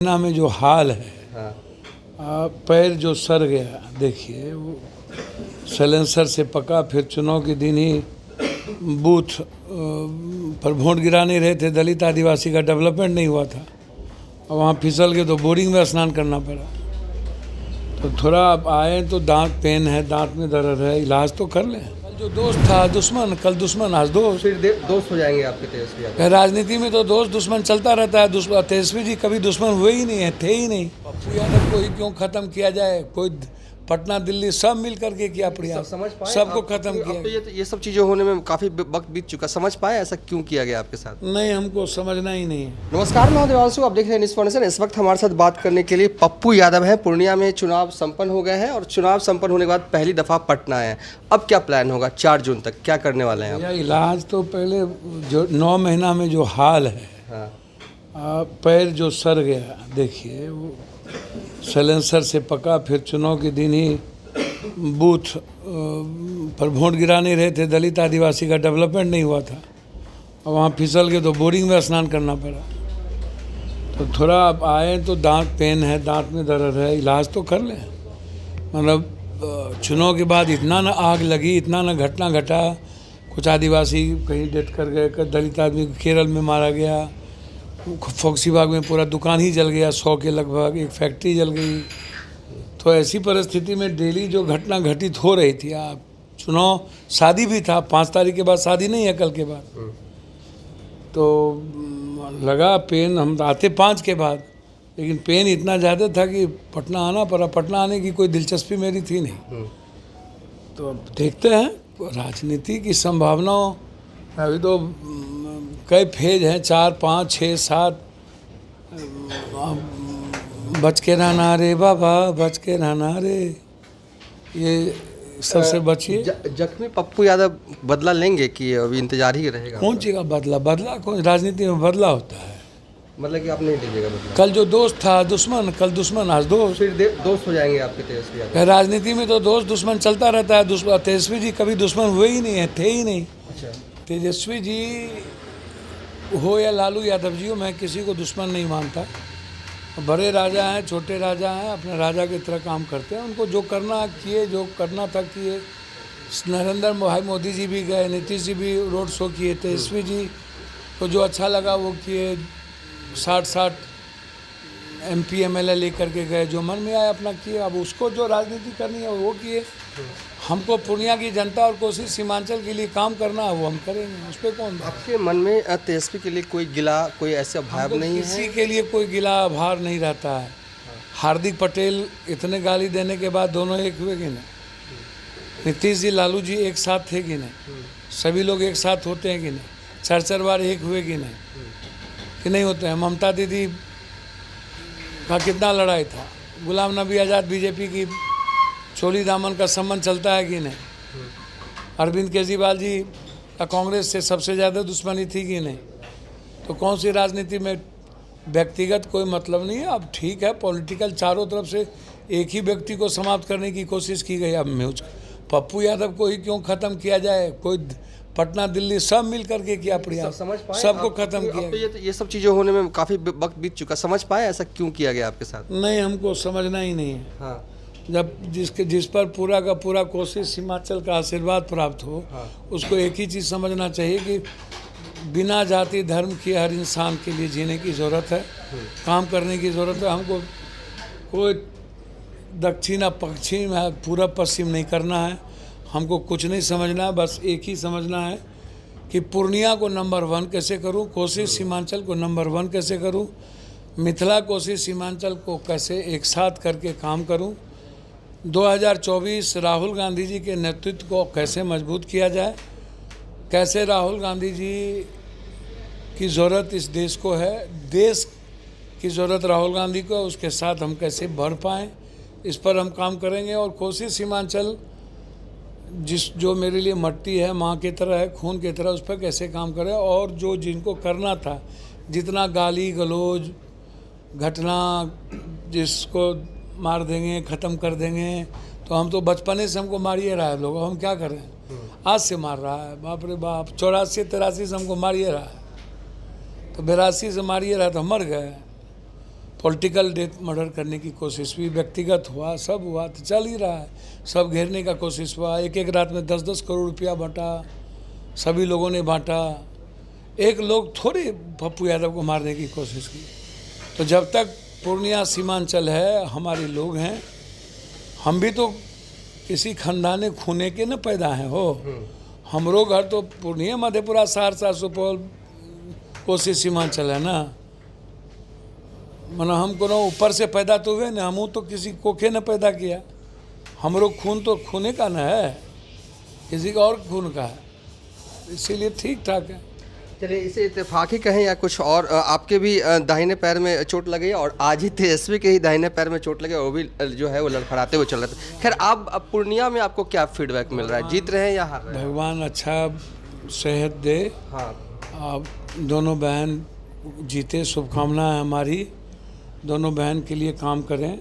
ना में जो हाल है, हाँ। पैर जो सर गया, देखिए वो सलेंसर से पका, फिर चुनाव के दिन ही बूथ पर वोट गिरा नहीं रहे थे, दलित आदिवासी का डेवलपमेंट नहीं हुआ था, और वहाँ फिसल के तो बोरिंग में स्नान करना पड़ा। तो थोड़ा आप आए तो दांत पेन है, दांत में दर्द है, इलाज तो कर लें। कल जो दोस्त था दुश्मन, कल दुश्मन आज दोस्त। फिर दोस्त हो जाएंगे आपके तेजस्वी यादव। राजनीति में तो दोस्त दुश्मन चलता रहता है। तेजस्वी जी कभी दुश्मन हुए ही नहीं है, थे ही नहीं। पप्पू यादव को ही क्यों खत्म किया जाए? कोई पटना दिल्ली सब मिल करके किया प्रयास, समझ पाए सबको आप? खत्म किया। अब तो ये सब चीजें होने में काफी वक्त बीत चुका, समझ पाए ऐसा क्यों किया गया आपके साथ? नहीं, हमको समझना ही नहीं है। नमस्कार, मैं देवांशु, आप देख रहे हैं न्यूज़ फाउंडेशन। इस वक्त हमारे साथ बात करने के लिए पप्पू यादव हैं। पूर्णिया में चुनाव संपन्न हो गए हैं और चुनाव संपन्न होने के बाद पहली दफा पटना आए हैं। अब क्या प्लान होगा 4 जून तक, क्या करने वाले हैं आप? भैया इलाज तो पहले जो 9 महीना में जो हाल है, हाँ। पैर जो सर गया, देखिए वो सलेंसर से पका, फिर चुनाव के दिन ही बूथ पर वोट गिरा नहीं रहे थे, दलित आदिवासी का डेवलपमेंट नहीं हुआ था, और वहाँ फिसल के तो बोरिंग में स्नान करना पड़ा। तो थोड़ा आप आए तो दांत पेन है, दांत में दर्द है, इलाज तो कर लें। मतलब चुनाव के बाद इतना ना आग लगी, इतना ना घटना घटा, कुछ आदिवासी कहीं डेथ कर गए, दलित आदमी केरल में मारा गया, फोक्सीबाग में पूरा दुकान ही जल गया, 100 के लगभग, एक फैक्ट्री जल गई। तो ऐसी परिस्थिति में डेली जो घटना घटित हो रही थी, आप चुनाव, शादी भी था, 5 तारीख के बाद शादी नहीं है, कल के बाद, तो लगा पेन। हम आते 5 के बाद, लेकिन पेन इतना ज़्यादा था कि पटना आना पड़ा। पटना आने की कोई दिलचस्पी मेरी थी नहीं। तो अब देखते हैं, राजनीति की संभावनाओं अभी तो कई फेज हैं, 4, 5, 6, 7। बच के रहना रे बाबा, बच के रहना रे, ये सबसे बचिए। जख्मी पप्पू यादव बदला लेंगे कि अभी इंतजार ही रहेगा? कौन चीज़ का बदला? बदला कौन? राजनीति में बदला होता है। मतलब कि आप नहीं लीजिएगा बदला? कल जो दोस्त था दुश्मन, कल दुश्मन आज दोस्त। फिर दोस्त हो जाएंगे आपके तेजस्वी यादव? राजनीति में तो दोस्त दुश्मन चलता रहता है। तेजस्वी जी कभी दुश्मन हुए ही नहीं है, थे ही नहीं। अच्छा। तेजस्वी जी हो या लालू यादव जी हो, मैं किसी को दुश्मन नहीं मानता। बड़े राजा हैं, छोटे राजा हैं, अपने राजा की तरह काम करते हैं। उनको जो करना किए, जो करना था किए। नरेंद्र भाई मोदी जी भी गए, नीतीश जी भी रोड शो किए, तेजस्वी जी को जो अच्छा लगा वो किए। 60 MP MLA लेकर के गए, जो मन में आया अपना किए। अब उसको जो राजनीति करनी है वो किए। हमको पूर्णिया की जनता और कोसी सीमांचल के लिए काम करना है, वो हम करेंगे। उस पर कौन? आपके मन में तेजस्वी के लिए कोई गिला, कोई ऐसा भाव नहीं है? किसी के लिए कोई गिला भार नहीं रहता है। हार्दिक पटेल इतने गाली देने के बाद दोनों एक हुए कि नहीं? नीतीश जी, लालू जी एक साथ थे कि नहीं? सभी लोग एक साथ होते हैं कि नहीं? 4 बार एक हुए कि नहीं? कि नहीं होते हैं? ममता दीदी का कितना लड़ाई था? गुलाम नबी आज़ाद बीजेपी की चोली दामन का संबंध चलता है कि नहीं? अरविंद केजरीवाल जी का कांग्रेस से सबसे ज़्यादा दुश्मनी थी कि नहीं? तो कौन सी राजनीति में व्यक्तिगत कोई मतलब नहीं है। अब ठीक है, पॉलिटिकल चारों तरफ से एक ही व्यक्ति को समाप्त करने की कोशिश की गई। अब मैं पप्पू यादव को ही क्यों खत्म किया जाए? कोई पटना दिल्ली सब मिल करके किया प्रयास, समझ पाए सबको आप? खत्म किया। अब तो ये सब चीजें होने में काफी वक्त बीत चुका, समझ पाए ऐसा क्यों किया गया आपके साथ? नहीं, हमको समझना ही नहीं है। हाँ। जब जिस पर पूरा का पूरा कोशिश हिमाचल का आशीर्वाद प्राप्त हो, उसको एक ही चीज़ समझना चाहिए कि बिना जाति धर्म के हर इंसान के लिए जीने की ज़रूरत है, काम करने की ज़रूरत है। हमको कोई दक्षिण या पश्चिम या पूर्व पश्चिम नहीं करना है। हमको कुछ नहीं समझना है, बस एक ही समझना है कि पूर्णिया को नंबर 1 कैसे करूं, कोसी सीमांचल को नंबर 1 कैसे करूं, मिथिला कोसी सीमांचल को कैसे एक साथ करके काम करूं, 2024 राहुल गांधी जी के नेतृत्व को कैसे मजबूत किया जाए, कैसे राहुल गांधी जी की ज़रूरत इस देश को है, देश की ज़रूरत राहुल गांधी को, उसके साथ हम कैसे बढ़ पाएँ, इस पर हम काम करेंगे। और कोसी सीमांचल जो मेरे लिए मट्टी है, माँ की तरह है, खून की तरह, उस पर कैसे काम करें। और जो जिनको करना था, जितना गाली गलौज घटना, जिसको मार देंगे, ख़त्म कर देंगे, तो हम तो बचपने से हमको मारिए रहा है लोग, हम क्या करें? आज से मार रहा है, बाप रे बाप। 84-83 से हमको मारिए रहा है, तो 82 से मारिए रहा तो मर गए। पॉलिटिकल डेथ मर्डर करने की कोशिश हुई, व्यक्तिगत हुआ, सब हुआ, तो चल ही रहा है। सब घेरने का कोशिश हुआ, एक एक रात में 10-10 करोड़ रुपया बांटा, सभी लोगों ने बांटा। एक लोग थोड़े पप्पू यादव को मारने की कोशिश की। तो जब तक पूर्णिया सीमांचल है, हमारे लोग हैं, हम भी तो किसी खानदाने खूने के न पैदा हैं हो। हमरो घर तो पूर्णिया, मधेपुरा, सहरसा, सुपौल, कोसी सीमांचल है ना। मना हम कोनो ऊपर से पैदा तो हुए ना, हम तो किसी कोखे ने पैदा किया। हमरो खून तो खूने का न है, किसी का और खून का है, इसीलिए ठीक ठाक है। चलिए, इसे इत्तेफाकी कहें या कुछ और, आपके भी दाहिने पैर में चोट लगी है और आज ही तेजस्वी के ही दाहिने पैर में चोट लगी, वो भी जो है वो लड़खड़ाते हुए चल रहे थे। खैर, आप अब पूर्णिया में आपको क्या फीडबैक मिल रहा है, जीत रहे हैं या हार रहे हैं? भगवान अच्छा सेहत दे, हाँ, आप दोनों बहन जीते, शुभकामनाएं हमारी। दोनों बहन के लिए काम करें।